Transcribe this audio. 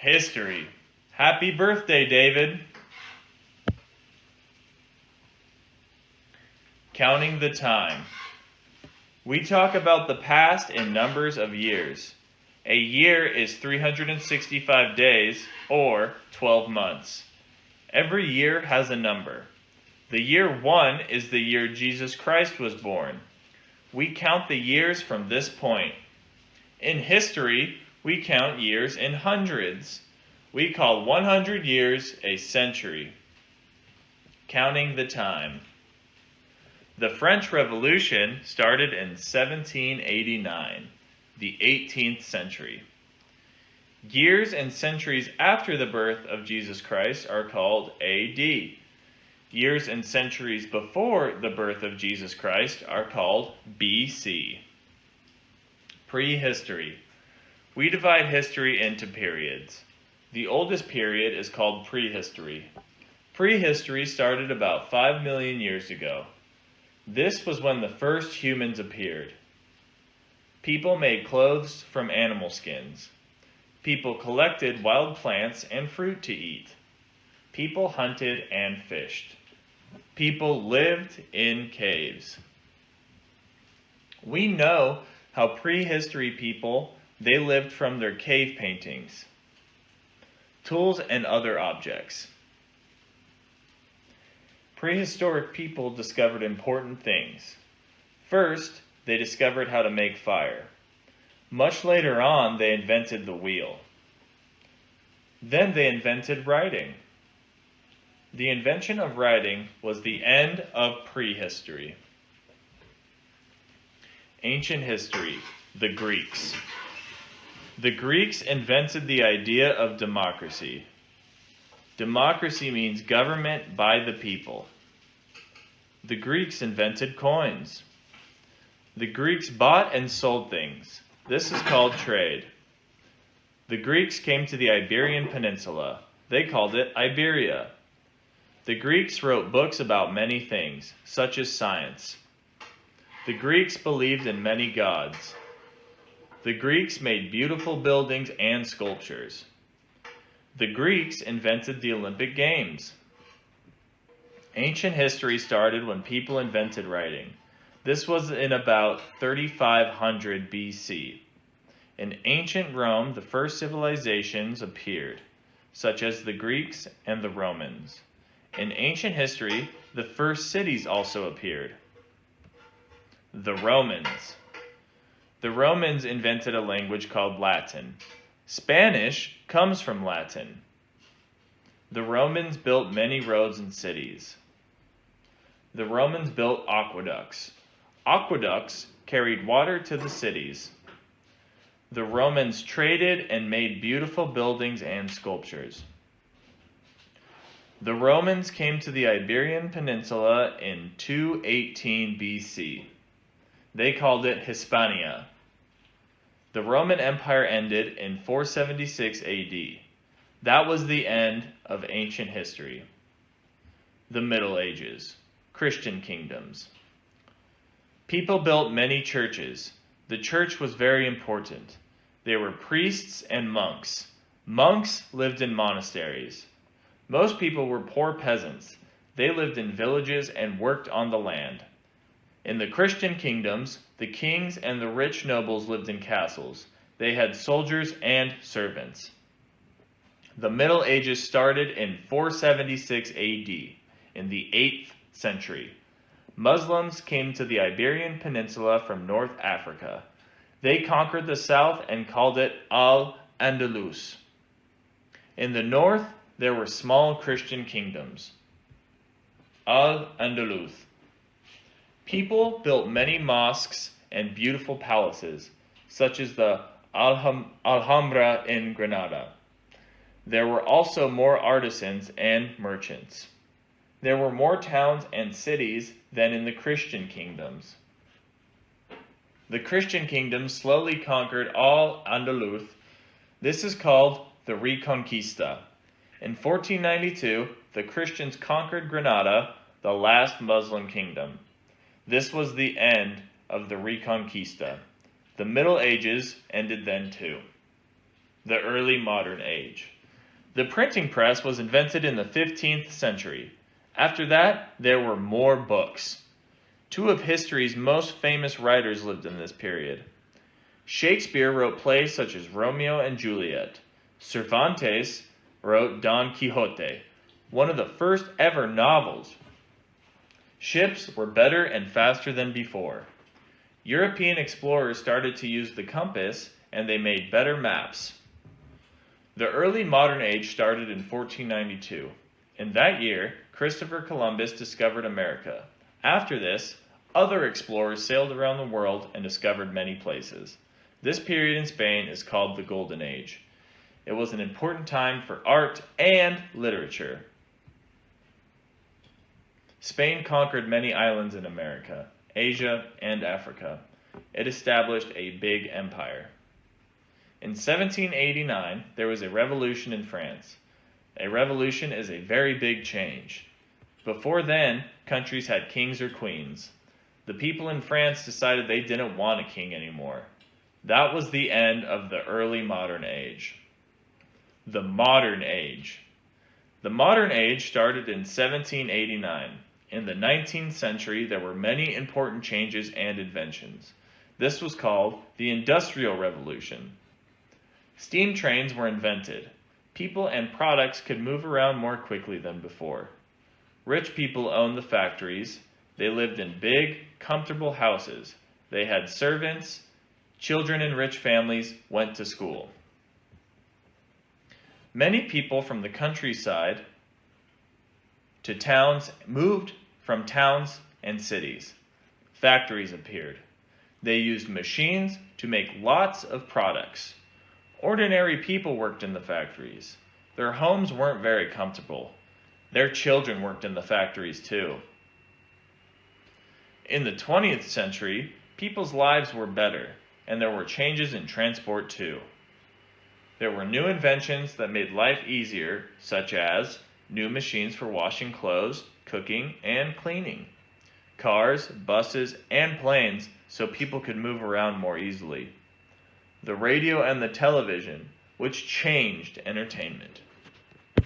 History. Happy birthday, David. Counting the time. We talk about the past in numbers of years. A year is 365 days, or 12 months. Every year has a number. The year 1 is the year Jesus Christ was born. We count the years from this point. In history, we count years in hundreds. We call 100 years a century. Counting the time. The French Revolution started in 1789, the 18th century. Years and centuries after the birth of Jesus Christ are called AD. Years and centuries before the birth of Jesus Christ are called BC. Prehistory. We divide history into periods. The oldest period is called prehistory. Prehistory started about 5 million years ago. This was when the first humans appeared. People made clothes from animal skins. People collected wild plants and fruit to eat. People hunted and fished. People lived in caves. We know how prehistory people, they lived from their cave paintings, tools, and other objects. Prehistoric people discovered important things. First, they discovered how to make fire. Much later on, they invented the wheel. Then they invented writing. The invention of writing was the end of prehistory. Ancient history, the Greeks. The Greeks invented the idea of democracy. Democracy means government by the people. The Greeks invented coins. The Greeks bought and sold things. This is called trade. The Greeks came to the Iberian Peninsula. They called it Iberia. The Greeks wrote books about many things, such as science. The Greeks believed in many gods. The Greeks made beautiful buildings and sculptures. The Greeks invented the Olympic Games. Ancient history started when people invented writing. This was in about 3500 BC. In ancient Rome, the first civilizations appeared, such as the Greeks and the Romans. In ancient history, the first cities also appeared. The Romans. The Romans invented a language called Latin. Spanish comes from Latin. The Romans built many roads and cities. The Romans built aqueducts. Aqueducts carried water to the cities. The Romans traded and made beautiful buildings and sculptures. The Romans came to the Iberian Peninsula in 218 BC. They called it Hispania. The Roman Empire ended in 476 AD. That was the end of ancient history. The Middle Ages, Christian kingdoms. People built many churches. The church was very important. There were priests and monks. Monks lived in monasteries. Most people were poor peasants. They lived in villages and worked on the land. In the Christian kingdoms, the kings and the rich nobles lived in castles. They had soldiers and servants. The Middle Ages started in 476 AD, in the 8th century. Muslims came to the Iberian Peninsula from North Africa. They conquered the south and called it Al-Andalus. In the north, there were small Christian kingdoms. Al-Andalus. People built many mosques and beautiful palaces, such as the Alhambra in Granada. There were also more artisans and merchants. There were more towns and cities than in the Christian kingdoms. The Christian kingdoms slowly conquered Al-Andalus. This is called the Reconquista. In 1492, the Christians conquered Granada, the last Muslim kingdom. This was the end of the Reconquista. The Middle Ages ended then too. The early modern age. The printing press was invented in the 15th century. After that, there were more books. Two of history's most famous writers lived in this period. Shakespeare wrote plays such as Romeo and Juliet. Cervantes wrote Don Quixote, one of the first ever novels. Ships were better and faster than before. European explorers started to use the compass, and they made better maps. The early modern age started in 1492. In that year, Christopher Columbus discovered America. After this, other explorers sailed around the world and discovered many places. This period in Spain is called the Golden Age. It was an important time for art and literature. Spain conquered many islands in America, Asia, and Africa. It established a big empire. In 1789, there was a revolution in France. A revolution is a very big change. Before then, countries had kings or queens. The people in France decided they didn't want a king anymore. That was the end of the early modern age. The modern age. The modern age started in 1789. In the 19th century, there were many important changes and inventions. This was called the Industrial Revolution. Steam trains were invented. People and products could move around more quickly than before. Rich people owned the factories. They lived in big, comfortable houses. They had servants. Children in rich families went to school. Many people from the countryside to towns moved from towns and cities. Factories appeared. They used machines to make lots of products. Ordinary people worked in the factories. Their homes weren't very comfortable. Their children worked in the factories too. In the 20th century, people's lives were better, and there were changes in transport too. There were new inventions that made life easier, such as new machines for washing clothes, cooking, and cleaning. Cars, buses, and planes so people could move around more easily. The radio and the television, which changed entertainment.